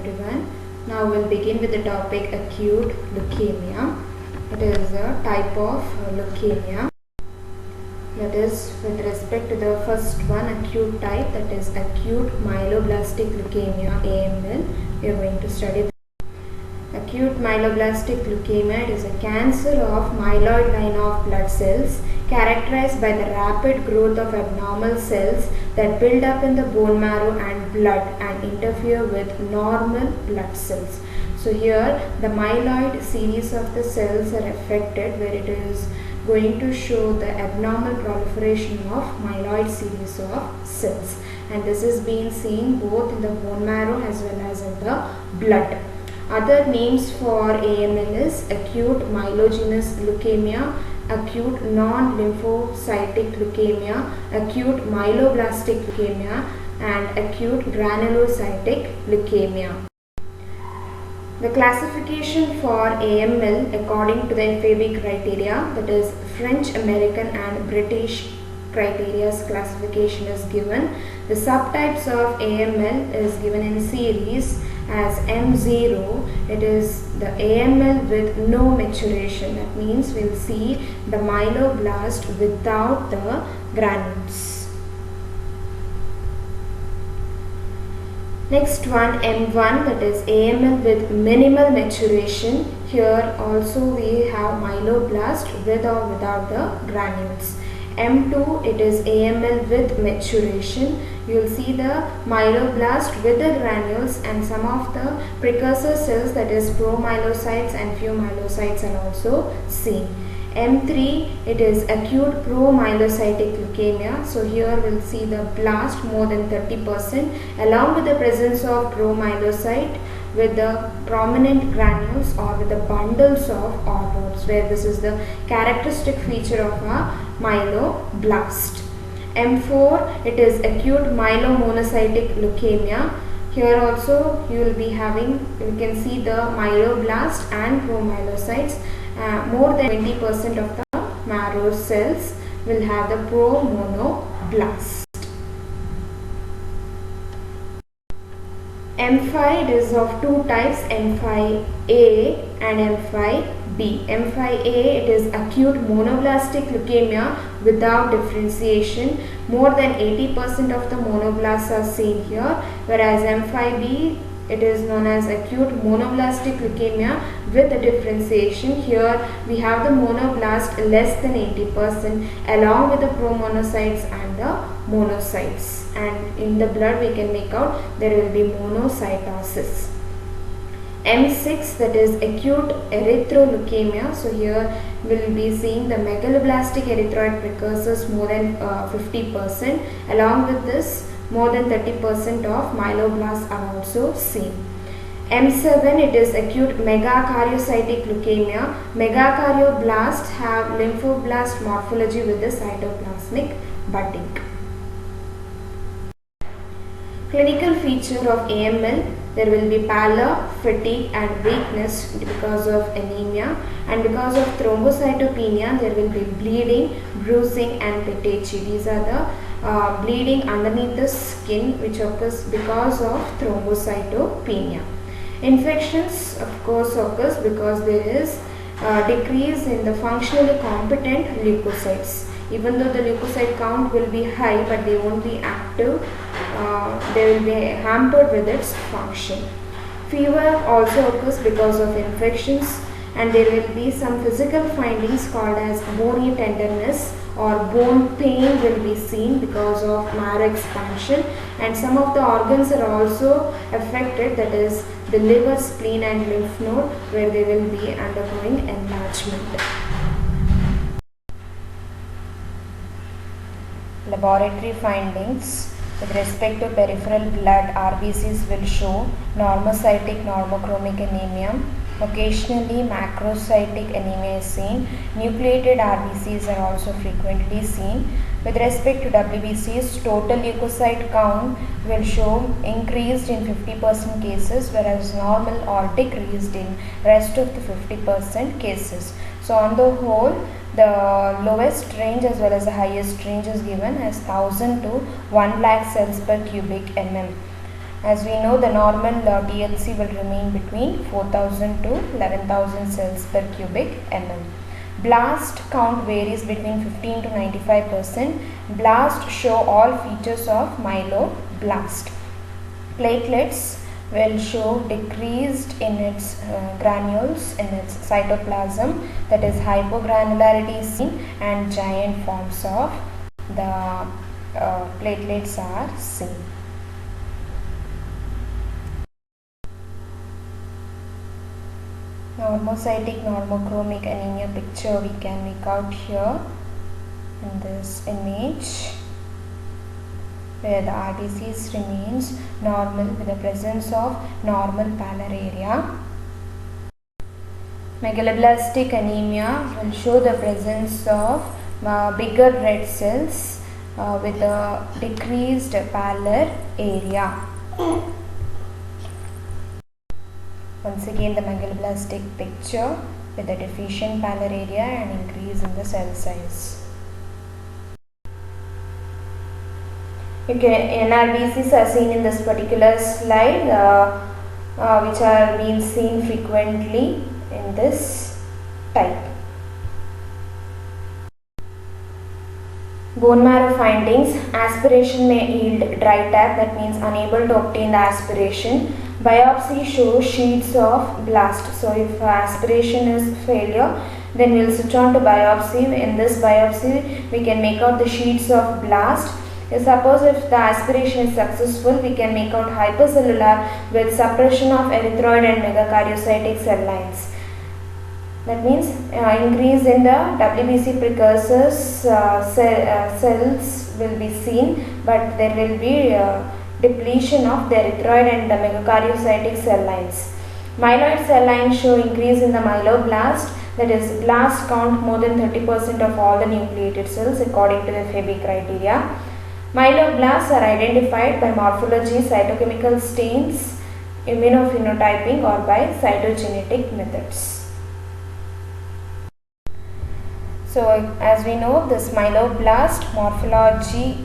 everyone. Now we'll begin with the topic acute leukemia. It is a type of leukemia. That is, with respect to the first one, acute type, that is acute myeloblastic leukemia, AML, we are going to study. Acute myeloblastic leukemia, it is a cancer of myeloid line of blood cells characterized by the rapid growth of abnormal cells that build up in the bone marrow and blood and interfere with normal blood cells. So here the myeloid series of the cells are affected, where it is going to show the abnormal proliferation of myeloid series of cells, and this is being seen both in the bone marrow as well as in the blood. Other names for AML is acute myelogenous leukemia, acute non-lymphocytic leukemia, acute myeloblastic leukemia, and acute granulocytic leukemia. The classification for AML according to the FAB criteria, that is French, American and British criteria's classification is given. The subtypes of AML is given in series as M0. It is the AML with no maturation. That means we'll see the myeloblast without the granules. Next one, M1, that is AML with minimal maturation. Here also we have myeloblast with or without the granules. M2, it is AML with maturation. You will see the myeloblast with the granules and some of the precursor cells, that is promyelocytes and few myelocytes, are also seen. M3, it is acute promyelocytic leukemia. So here we'll see the blast more than 30% along with the presence of promyelocyte with the prominent granules or with the bundles of organoids, where this is the characteristic feature of a myeloblast. M4, it is acute myelomonocytic leukemia. Here also you will be having, you can see the myeloblast and promyelocytes. More than 20% of the marrow cells will have the promonoblast. M5 is of two types, M5A and M5B. M5A, it is acute monoblastic leukemia without differentiation. More than 80% of the monoblasts are seen here, whereas M5B, it is known as acute monoblastic leukemia with the differentiation. Here we have the monoblast less than 80% along with the promonocytes and the monocytes, and in the blood we can make out there will be monocytosis. M6, that is acute erythroleukemia. So here we will be seeing the megaloblastic erythroid precursors more than 50%. Along with this, more than 30% of myeloblasts are also seen. M7, it is acute megakaryocytic leukemia. Megakaryoblast have lymphoblast morphology with the cytoplasmic budding. Clinical feature of AML, there will be pallor, fatigue and weakness because of anemia, and because of thrombocytopenia there will be bleeding, bruising and petechiae. These are the bleeding underneath the skin which occurs because of thrombocytopenia. Infections of course occurs because there is decrease in the functionally competent leukocytes. Even though the leukocyte count will be high, but they won't be active, they will be hampered with its function. Fever also occurs because of infections, and there will be some physical findings called as bony tenderness or bone pain will be seen because of marrow expansion, and some of the organs are also affected, that is the liver, spleen and lymph node, where they will be undergoing enlargement. Laboratory findings with respect to peripheral blood, RBCs will show normocytic normochromic anemia. Occasionally macrocytic anemia is seen. Nucleated RBCs are also frequently seen. With respect to WBCs, total leukocyte count will show increased in 50% cases, whereas normal or decreased in rest of the 50% cases. So on the whole, the lowest range as well as the highest range is given as 1000 to 1 lakh cells per cubic mm. As we know, the normal TLC will remain between 4000 to 11,000 cells per cubic mm. Blast count varies between 15 to 95%. Blast show all features of myeloblast. Platelets will show decreased in its granules in its cytoplasm, that is hypogranularity is seen, and giant forms of the platelets are seen. Normocytic normochromic anemia picture we can make out here in this image, where the RBCs remains normal with the presence of normal pallor area. Megaloblastic anemia will show the presence of bigger red cells with a decreased pallor area. Once again, the megaloblastic picture with the deficient pallor area and increase in the cell size. NRBCs are seen in this particular slide, which are being seen frequently in this type. Bone marrow findings. Aspiration may yield dry tap, that means unable to obtain the aspiration. Biopsy shows sheets of blast. So if aspiration is failure, then we will switch on to biopsy. In this biopsy, we can make out the sheets of blast. Suppose if the aspiration is successful, we can make out hypercellular with suppression of erythroid and megakaryocytic cell lines. That means increase in the WBC precursors cells will be seen, but there will be depletion of the erythroid and the megakaryocytic cell lines. Myeloid cell lines show increase in the myeloblast, that is blast count more than 30% of all the nucleated cells according to the Febby criteria. Myeloblasts are identified by morphology, cytochemical stains, immunophenotyping, or by cytogenetic methods. So as we know, this myeloblast morphology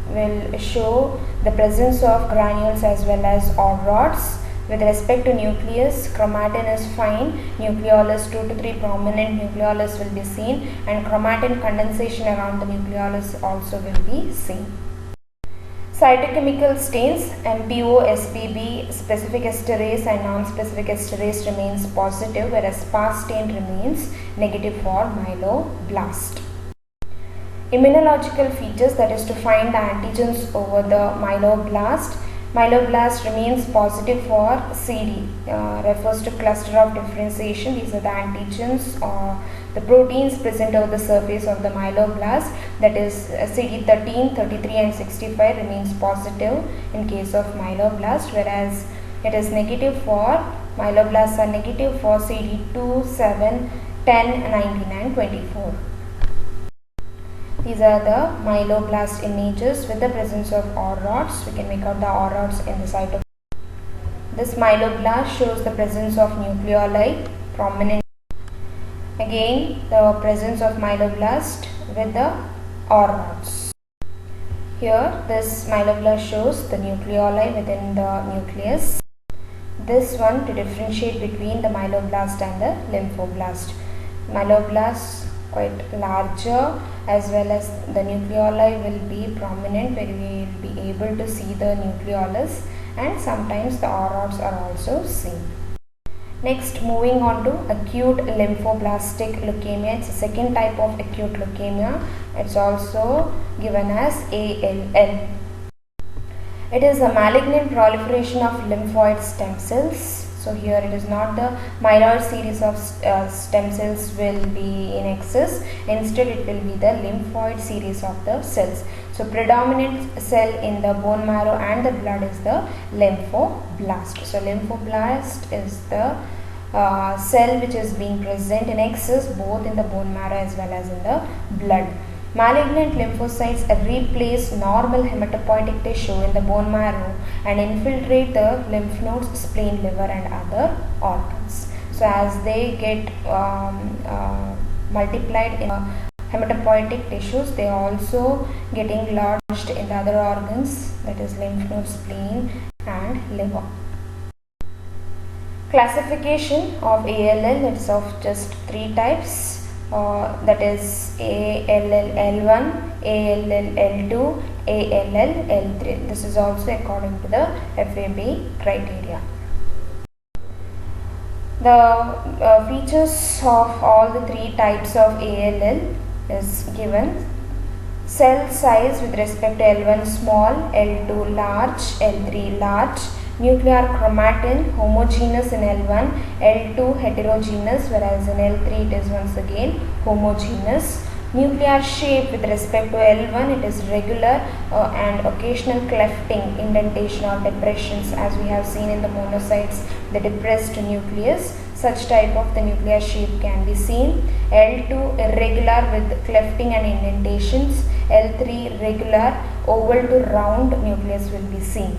will show the presence of granules as well as OR rods. With respect to nucleus, chromatin is fine, nucleolus 2 to 3 prominent nucleolus will be seen, and chromatin condensation around the nucleolus also will be seen. Cytochemical stains, MPO, SBB, specific esterase and non-specific esterase remains positive, whereas sparse stain remains negative for myeloblast. Immunological features, that is to find the antigens over the myeloblast. Myeloblast remains positive for CD, refers to cluster of differentiation. These are the antigens or the proteins present over the surface of the myeloblast, that is CD13, 33 and 65 remains positive in case of myeloblast, whereas it is negative for myeloblasts are negative for CD2, 7, 10, 19 and 24. These are the myeloblast images with the presence of OR rods. We can make out the OR rods in the cytoplasm. This myeloblast shows the presence of nucleoli prominent. Again, the presence of myeloblast with the OR rods. Here, this myeloblast shows the nucleoli within the nucleus. This one to differentiate between the myeloblast and the lymphoblast. Myeloblasts quite larger, as well as the nucleoli will be prominent, where we will be able to see the nucleolus, and sometimes the OR rods are also seen. Next, moving on to acute lymphoblastic leukemia. It's a second type of acute leukemia. It's also given as ALL. It is a malignant proliferation of lymphoid stem cells. So here it is not the myeloid series of stem cells will be in excess. Instead, it will be the lymphoid series of the cells. So predominant cell in the bone marrow and the blood is the lymphoblast. So lymphoblast is the cell which is being present in excess both in the bone marrow as well as in the blood. Malignant lymphocytes replace normal hematopoietic tissue in the bone marrow and infiltrate the lymph nodes, spleen, liver and other organs. So as they get multiplied in the hematopoietic tissues, they are also getting lodged in the other organs, that is lymph node, spleen and liver. Classification of ALL, it's of just 3 types, that is ALL-L1, ALL-L2, ALL-L3. This is also according to the FAB criteria. The features of all the 3 types of ALL is given. Cell size with respect to L1 small, L2 large, L3 large. Nuclear chromatin homogeneous in L1, L2 heterogeneous, whereas in L3 it is once again homogeneous. Nuclear shape with respect to L1, it is regular and occasional clefting, indentation or depressions, as we have seen in the monocytes, the depressed nucleus. Such type of the nuclear shape can be seen. L2 irregular with clefting and indentations. L3 regular oval to round nucleus will be seen.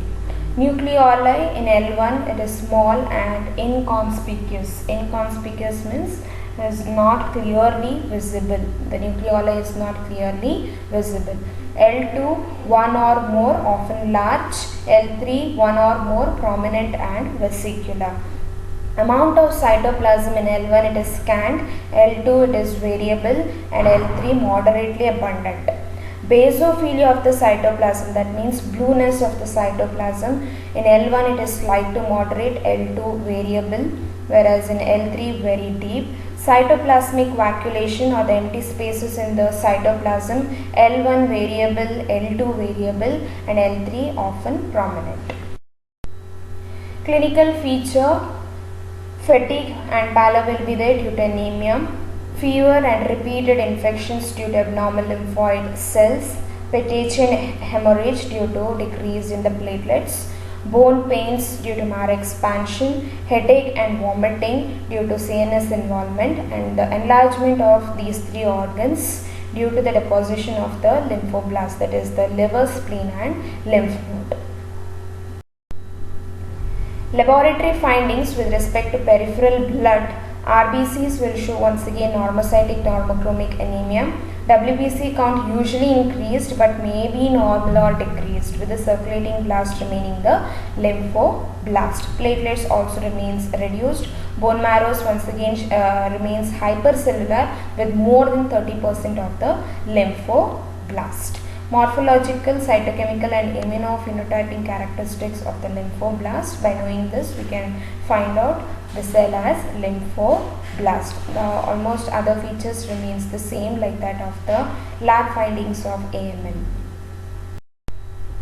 Nucleoli in L1, it is small and inconspicuous. Inconspicuous means is not clearly visible. The nucleoli is not clearly visible. L2 one or more, often large. L3 one or more, prominent and vesicular. Amount of cytoplasm in L1, it is scant, L2 it is variable and L3 moderately abundant. Basophilia of the cytoplasm, that means blueness of the cytoplasm, in L1 it is slight to moderate, L2 variable, whereas in L3 very deep. Cytoplasmic vacuolation or the empty spaces in the cytoplasm, L1 variable, L2 variable and L3 often prominent. Clinical feature: fatigue and pallor will be there due to anemia, fever and repeated infections due to abnormal lymphoid cells, petechian hemorrhage due to decrease in the platelets, bone pains due to marrow expansion, headache and vomiting due to CNS involvement, and the enlargement of these 3 organs due to the deposition of the lymphoblast, that is the liver, spleen and lymph node. Laboratory findings with respect to peripheral blood, RBCs will show once again normocytic normochromic anemia. WBC count usually increased but may be normal or decreased, with the circulating blast remaining the lymphoblast. Platelets also remains reduced. Bone marrows once again remains hypercellular with more than 30% of the lymphoblast. Morphological, cytochemical and immunophenotyping characteristics of the lymphoblast. By knowing this, we can find out the cell as lymphoblast. Almost other features remains the same like that of the lab findings of AML.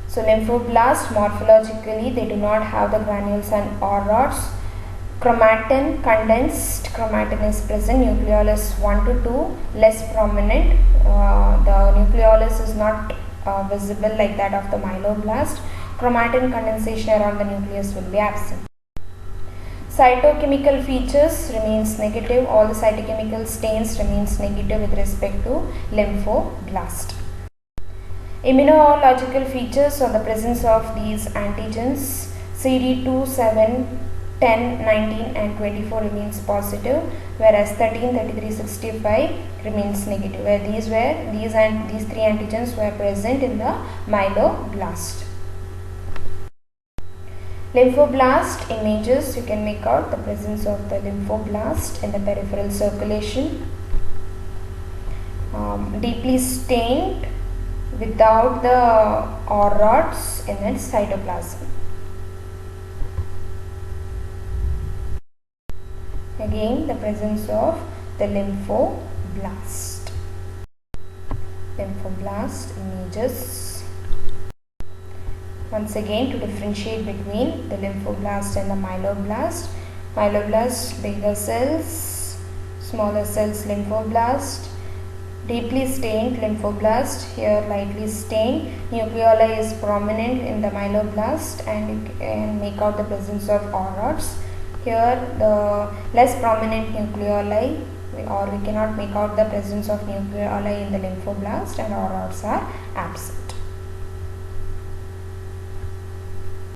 So lymphoblast, morphologically they do not have the granules and or rods. Chromatin, condensed chromatin is present. Nucleolus 1 to 2 less prominent. The nucleolus is not visible like that of the myeloblast. Chromatin condensation around the nucleus will be absent. Cytochemical features remains negative. All the cytochemical stains remains negative with respect to lymphoblast. Immunological features or the presence of these antigens CD2, 7, 10, 19 and 24 remains positive, whereas 13, 33, 65 remains negative, where these 3 antigens were present in the myeloblast. Lymphoblast images, you can make out the presence of the lymphoblast in the peripheral circulation. Deeply stained without the or rods in its cytoplasm. Again, the presence of the lymphoblast. Lymphoblast images. Once again, to differentiate between the lymphoblast and the myeloblast. Myeloblast, bigger cells, smaller cells, lymphoblast. Deeply stained lymphoblast, here lightly stained. Nucleoli is prominent in the myeloblast and you can make out the presence of or rods. Here the less prominent nucleoli, or we cannot make out the presence of nucleoli in the lymphoblast, and or rods are absent.